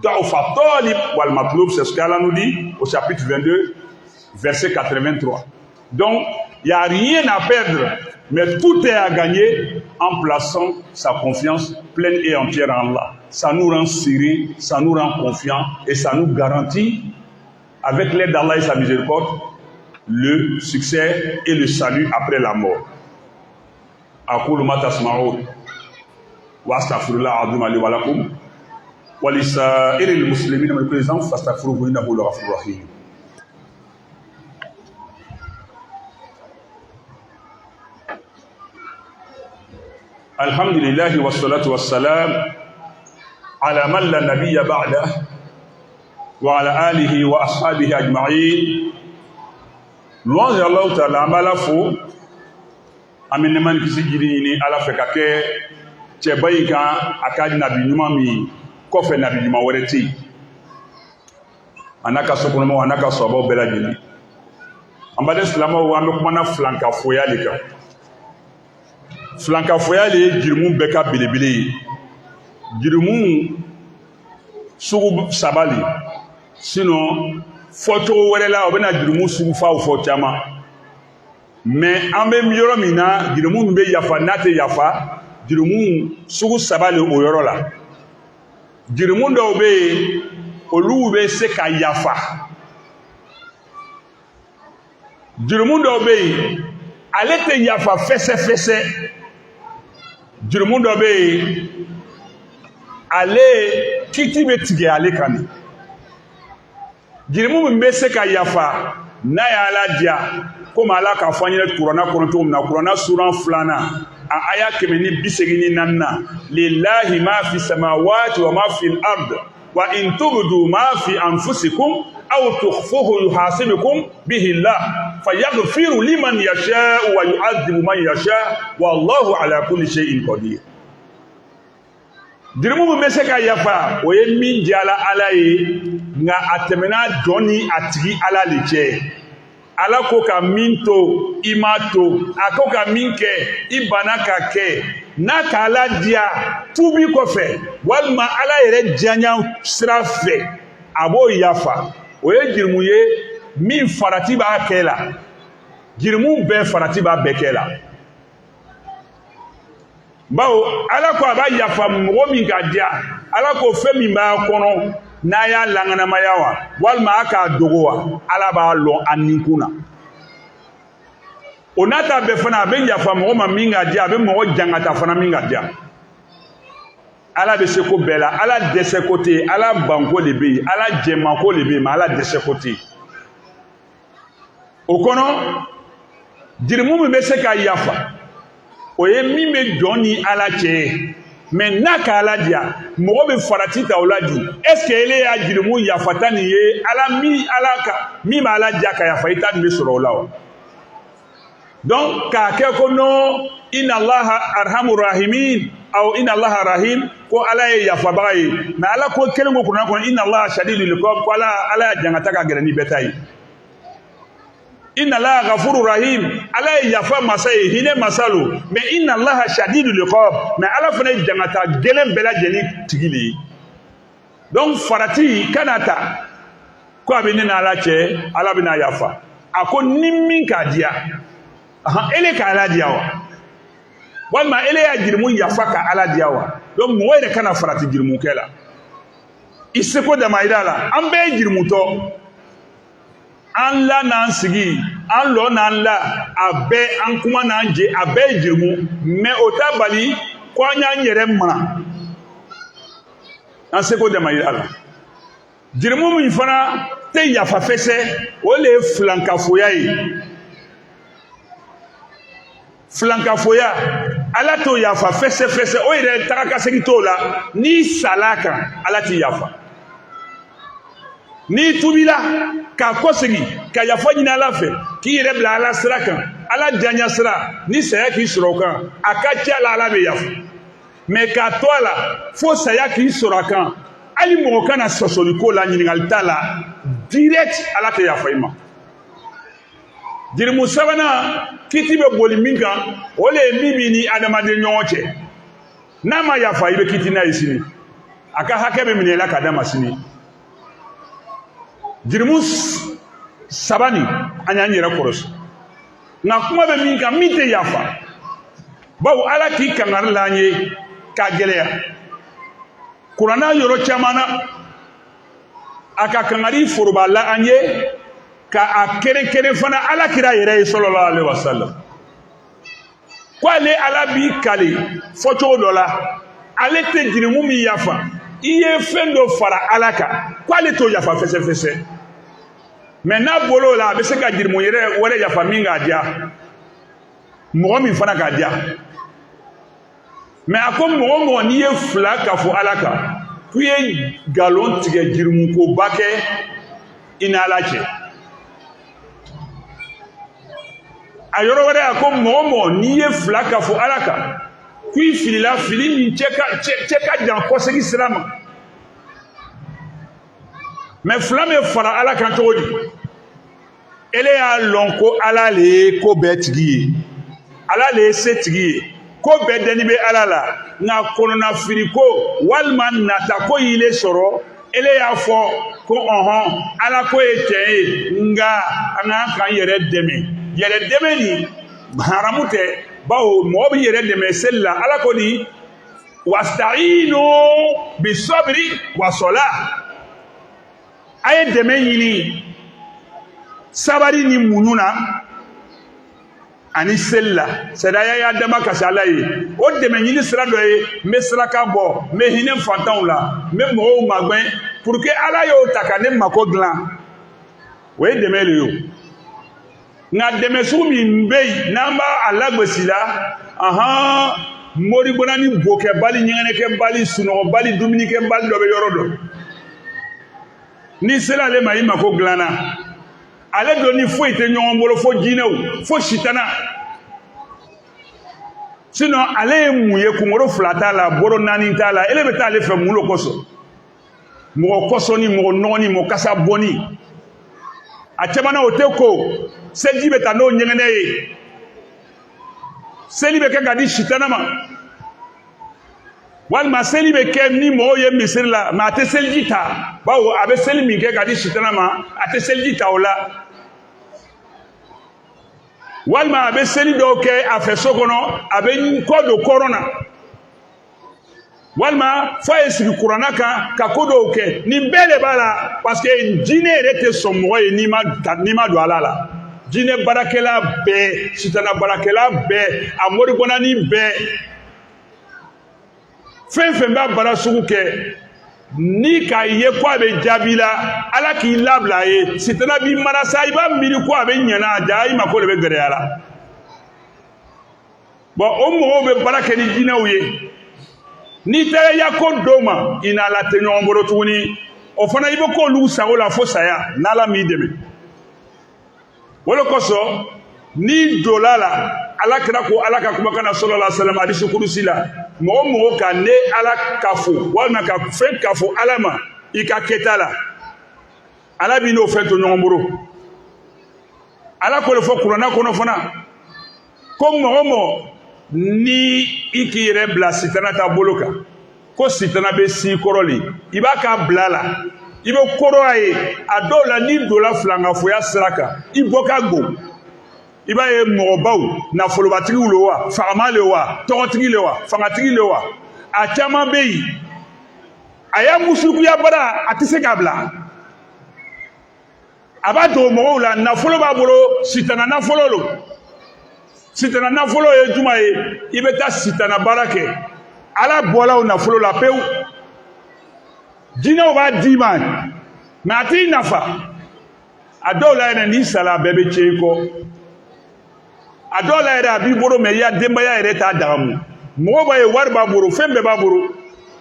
C'est ce qu'Allah nous dit au chapitre 22, verset 83. Donc, il n'y a rien à perdre, mais tout est à gagner en plaçant sa confiance pleine et entière en Allah. Ça nous rend serein, ça nous rend confiants et ça nous garantit, avec l'aide d'Allah et sa miséricorde, le succès et le salut après la mort. Aqulu ma tasma'un wa astaghfirullah azim li wa lakum wa li sa'iril muslimina min kulli dhanbin fastaghfiruhu innahu ghafurur rahim. Alhamdulillah wa salatu wa salam ala man la nabiyya ba'da wa ala alihi wa ashabihi ajma'in. Louange à Allah Ta'ala ambala fo amene man kisi jiri ni ala fe ka ke chebayi kan akadi nabi nyuma mi kofe nabi nyuma wereti anaka sokono anaka sobo bela jini ambale islama wa me kuma na flanka foya lika flanka foya le jirimu beka bilibili jirimu sugu sabali sinon photo wɛrɛ la o bɛna jirimu sugu fa o fɔ caman mais an bɛ yɔrɔ min na jirimu min bɛ yafa n'a tɛ yafa jurumu sugu saba le o yɔrɔ la jurumu dɔw bɛ yen olu bɛ se ka yafa jurumu dɔw bɛ yen ale tɛ yafa fɛsɛfɛsɛ jurumu dɔ bɛ yen ale kiti bɛ tigɛ ale kan de jurumu min bɛ se ka yafa n'a ye Ala diya komi Ala k'a fɔ an ɲɛna kuranɛ kɔnɔ cogo min na kuranɛ suran 2 a aya 184 lillahi ma fi samawati wa ma fi al-ard wa in tubdu ma fi anfusikum aw tukhfuhu yuhasibukum bihi Allah fayaghfiru liman yasha wa yu'adhibu man yasha wallahu ala kulli shay'in qadir. Jurumu min bɛ se ka yafa o ye min diyala Ala ye nka a tɛmɛna dɔn ni a tigi Ala le cɛ. Ala ko ka min to i ma to a ko ka min kɛ i bana ka kɛ n'a ka Ala diya tuubi kɔfɛ walima Ala yɛrɛ diyaɲa sira fɛ a b'o yafa o ye jurumu ye min farati b'a kɛ la jurumu bɛɛ farati b'a bɛɛ kɛ la bawo Ala ko a b'a yafa mɔgɔ min ka diya Ala ko fɛn min b'a kɔnɔ n'a y'a laŋanamaya wa walima a k'a dogo wa Ala b'a lɔn a ninkun na o n'a ta bɛɛ fana a bɛ yafa mɔgɔ ma min ka diya a bɛ mɔgɔ jangata fana min ka diya Ala bɛ se ko bɛɛ la Ala dɛsɛ ko tɛ yen Ala banko de bɛ yen Ala jɛmako de bɛ yen mais Ala dɛsɛ ko tɛ yen o kɔnɔ jurumu min bɛ se ka yafa o ye min bɛ jɔn ni Ala cɛ ye mais n'a ka Ala diya mɔgɔ bɛ farati ta o la di est ce que ele y'a jurumu yafata nin ye min b'a Ala diya ka yafa i ta nin bɛ sɔrɔ o la wa donc k'a kɛ ko non inna Allaha arhamur rahimin aw inna Allaha rahim ko Ala ye yafabaga ye mais Ala ko kelen ko kuranɛ kɔnɔ inna Allaha shadidul iqab ko Ala y'a jangata ka gɛrɛ ni bɛɛ ta ye inna Allaha ghafurur rahim Ala ye yafa masa ye hinɛ masa lo mais inna Allaha shadidul iqab mais Ala fana ye jangata gɛlɛn bɛɛ lajɛlen tigi de ye donc farati kana ta ko a bɛ ne ni Ala cɛ Ala bɛna yafa a ko ni min k'a diya ele ka Ala diya wa walima ele y'a jurumu yafa ka Ala diya wa donc mɔgɔ yɛrɛ kana farati jurumukɛ la i seko damayira la an bɛɛ ye jurumutɔ an la n'an sigi an lɔ n'an la a bɛɛ an kuma n'an je a bɛɛ ye jurumu mais o t'a bali ko an y'an yɛrɛ mara an seko damayira la jurumu min fana tɛ yafa fɛsɛ o le ye filankafoya ye filankafoya Ala t'o yafa fɛsɛfɛsɛ o yɛrɛ taga ka segin t'o la n'i sala kan Ala t'i yafa n'i tubila k'a kɔsegin ka yafa ɲini Ala fɛ k'i yɛrɛ bila Ala sira kan Ala diyaɲa sira ni saya k'i sɔrɔ o kan a ka ca la Ala bɛ yafa mais k'a to a la fo saya k'i sɔrɔ a kan hali mɔgɔ kana sɔsɔli ko la ɲininkali t'a la direct Ala tɛ yafa i ma jurumu sabanan kiti bɛ boli min kan o le ye min b'i ni adamaden ɲɔgɔn cɛ n'a ma yafa i bɛ kiti n'a ye sini a ka hakɛ bɛ minɛ i la k'a d'a ma sini jurumu saba nin an y'an yɛrɛ kɔlɔsi nka kuma bɛ min kan min tɛ yafa bawo Ala k'i kangari la an ye k'a gɛlɛya kuranɛ yɔrɔ caman na a ka kangari foroba la an ye ka a kɛrɛnkɛrɛn fana Ala kira yɛrɛ ye sallallahu alaihi wasallam ko ale Ala b'i kale fɔcogo dɔ la ale tɛ jurumu min yafa i ye fɛn dɔ fara Ala kan ko ale t'o yafa fɛsɛfɛsɛ mais n'a bolo la a bɛ se ka jurumu wɛrɛ yafa min k'a diya mɔgɔ min fana k'a diya mais a ko mɔgɔ mɔgɔ n'i ye fila ka fɔ Ala kan k'i ye nkalon tigɛ jurumukoba kɛ i ni Ala cɛ a yɔrɔ wɛrɛ a ko mɔgɔ mɔgɔ n'i ye fila ka fɔ Ala kan k'i filila fili min cɛ ka jan kɔsegi sira ma mais fila min fara Ala kan cogo di ele y'a lɔn ko Ala le ye ko bɛɛ tigi ye Ala le ye se tigi ye ko bɛɛ dɛni bɛ Ala la nka kɔnɔnafili ko walima nata ko y'ilen sɔrɔ ele y'a fɔ ko Ala ko ye tiɲɛ ye nka an k'an k'an yɛrɛ dɛmɛ yɛrɛ dɛmɛ nin haramu tɛ bawo mɔgɔ bɛ yɛrɛ dɛmɛ seli la ala ko di wasta'inu bisabri wasola a ye dɛmɛ ɲini sabari ni muɲu na ani seli la c'est à dire a y'a dama kasi ala ye o dɛmɛ ɲini sira dɔ ye n bɛ saraka bɔ n bɛ hinɛ fantanw la n bɛ mɔgɔw magɛn pour que ala y'o ta ka ne mako dilan o ye dɛmɛ de ye o nka dɛmɛ sugu min bɛ yen n'an b'a lagosi la moribɔna ni bokɛbali ɲɛgɛnɛkɛbali sunɔgɔbali dumunikɛbali dɔ bɛ yɔrɔ dɔ ni sera ale ma i mako dilanna ale don ni foyi tɛ ɲɔgɔn bolo fo jinɛw fo sitana sinon ale ye mun ye kunkolo fila t'a la bɔrɔ naani t'a la ele bɛ taa ale fɛ mun lo kosɔn mɔgɔ kɔsɔnni mɔgɔ nɔgɔnni mɔgɔ kasa bɔnni a caman na o tɛ ko seliji bɛ taa n'o ɲɛgɛnɛ ye seli bɛ kɛ ka di sitana ma walima seli bɛ kɛ ni mɔgɔw ye misiri la mɛ a tɛ seliji ta bawo a bɛ seli min kɛ ka di sitana ma a tɛ seliji ta o la walima a bɛ seli dɔw kɛ a fɛ so kɔnɔ a bɛ kɔ don kɔrɔn na walima fo a ye sigi kuranna kan ka ko dɔw kɛ nin bɛɛ de b'a la parce que jinɛ yɛrɛ tɛ sɔn mɔgɔ ye n'i ma don ala la jinɛ baarakɛla bɛɛ sitana baarakɛla bɛɛ a moribɔnani bɛɛ fɛn fɛn b'a baara sugu kɛ ni k'a ye ko a bɛ jaabi la ala k'i labila a ye sitana b'i mara sa i b'a miiri ko a bɛ ɲɛna a ja i ma ko de bɛ gɛrɛya la bon o mɔgɔw bɛ baara kɛ ni jinɛw ye n'i taara yako dɔw ma i n'ala tɛ ɲɔgɔn bolo tuguni o fana i bɛ k'olu sago la fo saya n'ala m'i dɛmɛ o de kosɔn n'i donna la ala kira ko ala ka kumakan na sallallahu alaihi wasallam hadisi kurusi la mɔgɔ o mɔgɔ ka ne ala kafo walima ka fɛn kafo ala ma i ka kɛta la ala b'i n'o fɛn to ɲɔgɔn bolo ala ko de fɔ kuranna kɔnɔ fana ko mɔgɔ o mɔgɔ ni i k'i yɛrɛ bila sitana ta bolo kan ko sitana bɛ si kɔrɔli i b'a k'a bila la i bɛ kɔrɔ a ye a dɔw la n'i donna filankafoya sira kan i bɔ ka go i b'a ye mɔgɔbaw nafolobatigi le wa fagama le wa tɔgɔtigi le wa fangatigi le wa a caman bɛ yen a y'a musukuya bara a tɛ se k'a bila a b'a to mɔgɔw la nafolo b'a bolo sitana nafolo lo sitana nafolo ye juma ye i bɛ taa sitana baara kɛ ala bɔla o nafolo la pewu jinɛw b'a d'i ma mɛ a t'i nafa a dɔw la yɛrɛ n'i sara a bɛɛ bɛ tiɲɛ i kɔ a dɔw la yɛrɛ a b'i bolo mɛ i ya denbaya yɛrɛ t'a dagamu mɔgɔw b'a ye wari b'a bolo fɛn bɛɛ b'a bolo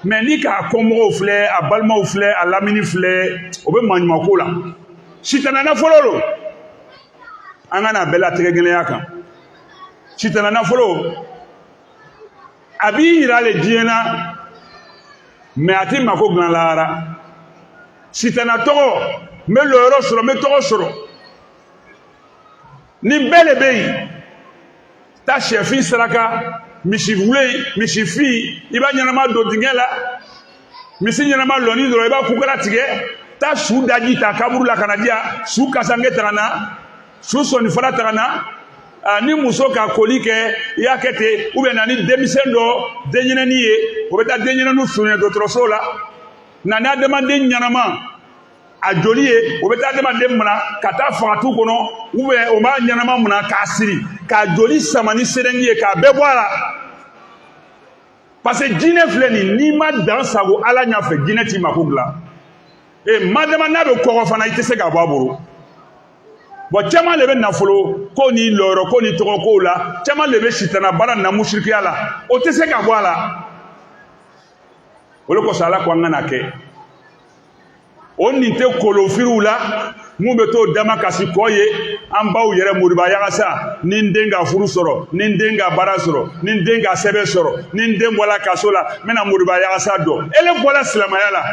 mɛ ni k'a kɔmɔgɔw filɛ a balimaw filɛ a lamini filɛ o bɛ maɲumanko la sitana nafolo lo an ka n'a bɛɛ latigɛ gɛlɛya kan sitana nafolo a b'i yira le diɲɛ na mɛ a t'i mako dilan lahara sitana tɔgɔ n bɛ lɔyɔrɔ sɔrɔ n bɛ tɔgɔ sɔrɔ nin bɛɛ de bɛ yen taa sɛfin saraka misiwulen misifin i b'a ɲɛnama don dingɛ la misi ɲɛnama lɔnni dɔrɔn i b'a kukala tigɛ taa su daji ta kaburu la ka na di yan su kasange ta ka na su sɔnnifara ta ka na ni muso ka koli kɛ i y'a kɛ ten ou bien na ni denmisɛn dɔ denɲɛrɛnnin ye o bɛ taa denɲɛrɛnninw surunya dɔgɔtɔrɔso la na ni adamaden ɲɛnama a joli ye o bɛ taa adamaden minɛ ka taa fagatu kɔnɔ ou bien o b'a ɲɛnama minɛ k'a siri k'a joli sama ni serenin ye k'a bɛɛ bɔ a la parce que jinɛ filɛ nin n'i ma dan sago ala ɲɛfɛ jinɛ t'i mako dilan madama n'a bɛ kɔgɔ fana i tɛ se ka bɔ a bolo bon caman de bɛ nafolo ko ni lɔyɔrɔ ko ni tɔgɔ kow la caman de bɛ sitana baara na musirikiya la o tɛ se ka bɔ a la o de kosɔn ala ko an kana kɛ o nin tɛ kolonfiriw la mun bɛ t'o dama kasi kɔ ye an baw yɛrɛ moriba yagasa ni n den ka furu sɔrɔ ni n den ka baara sɔrɔ ni n den ka sɛbɛn sɔrɔ ni n den bɔra kaso la n bɛna moriba yagasa dɔn ele bɔra silamɛya la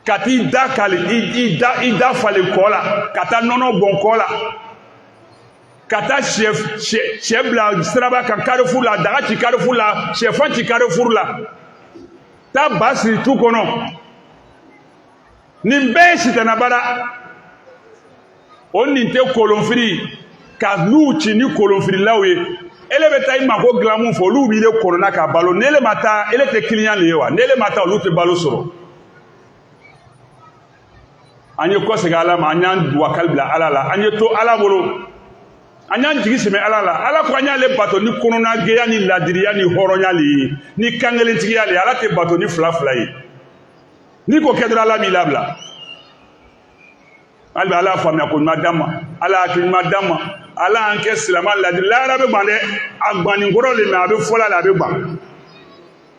ka t'i da kali i da falen kɔ la ka taa nɔnɔ bɔn kɔ la ka taa sɛ bila siraba kan carrefour la daga ci carrefour la sɛfan ci carrefour la taa ba siri tu kɔnɔ nin bɛɛ ye sitana baara o nin tɛ kolonfiri ka n'u ci ni kolonfirilaw ye ele bɛ taa i mago dilan mun fɔ olu b'i le kɔnɔna ka balo n'ele ma taa ele tɛ client de ye wa n'ele ma taa olu tɛ balo sɔrɔ an ye kɔsegin ala ma an y'an wakali bila ala la an ye to ala bolo an y'an jigi sɛmɛ ala la ala ko an y'ale bato ni kɔnɔna gɛya ni ladiriya ni hɔrɔnya le ye ni kankelentigiya le ala tɛ bato ni fila fila ye n'i ko kɛ dɔrɔn ala b'i labila hali bi ala faamuya ko ɲuman d'an ma ala hakili ɲuman d'an ma ala y'an kɛ silamɛ ladiri lahara bɛ ban dɛ a gbanni kɔrɔ le mɛ a bɛ fɔla la a bɛ ban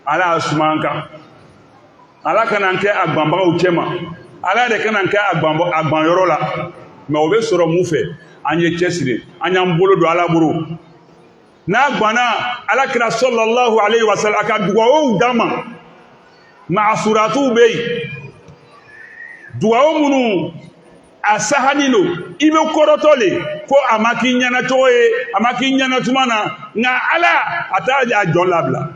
ala y'a suma an kan ala kana an kɛ a gbanbagaw cɛ ma ala yɛrɛ kana an kɛ a gbanyɔrɔ la mɛ o bɛ sɔrɔ mun fɛ an ye cɛsiri an y'an bolo don ala bolo n'a gbanna ala kira sɔlɔlahu alayhi wa sallam a ka dugawu d'an ma maasuratuw bɛ yen dugawu minnu a sahani lo i bɛ kɔrɔtɔ le ko a ma k'i ɲɛna cogo ye a ma k'i ɲɛna tuma na nka ala a t'a a jɔn labila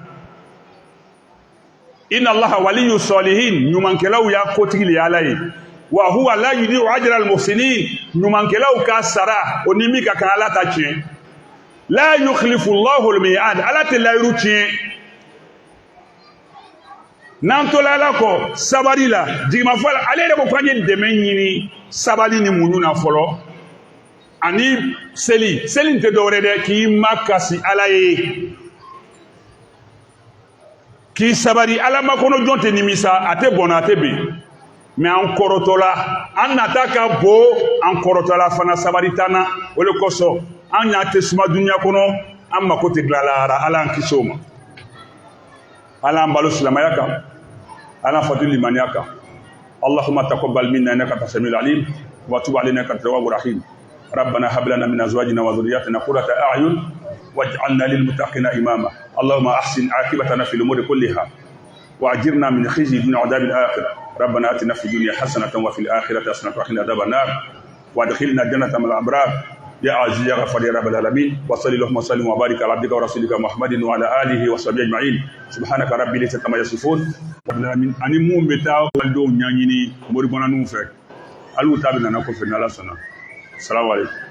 inna allaha waliyu salihin ɲumankɛlaw y'a kotigi le ye ala ye wa huwa la yudi'u ajra al-muhsinin ɲumankɛlaw ka sara o ni min ka kan ala ta tiɲɛ la yukhlifu allahu al-mi'ad ala tɛ layiru tiɲɛ n'an tola ala kɔ sabali la jigimafɔ la ale yɛrɛ ko k'an ye dɛmɛ ɲini sabali ni muɲu na fɔlɔ ani seli nin tɛ dɔwɛrɛ dɛ k'i makasi ala ye k'i sabari ala makɔnɔ jɔn tɛ nimisa a tɛ bɔnna a tɛ ben mɛ an kɔrɔtɔla an nata ka bon an kɔrɔtɔla fana sabari t'an na o de kosɔn an ɲa tɛ suma duniya kɔnɔ an mako tɛ dilan lahara ala an kisi o ma ala an balo silamɛya kan ala fatu limaniya kan اللهم تقبل منا انك انت السميع العليم وتب علينا انك انت التواب الرحيم ربنا هب لنا من ازواجنا وذرياتنا قرة اعين واجعلنا للمتقين اماما اللهم احسن عاقبتنا في الامور كلها واجرنا من خزي الدنيا وعذاب الاخره ربنا اتنا في الدنيا حسنه وفي الاخره حسنه وقنا عذاب النار وادخلنا الجنه مع الابرار يا عزيز يا غفار يا رب العالمين وصلي اللهم وسلم وبارك على عبدك ورسولك محمد وعلى اله وصحبه اجمعين سبحانك رب العزه عما يصفون ani mun bɛ taa walidenw ɲɛɲini moribɔnaniw fɛ hali u ta bɛ nana kɔfɛ n'ala sɔnna salamu aleykum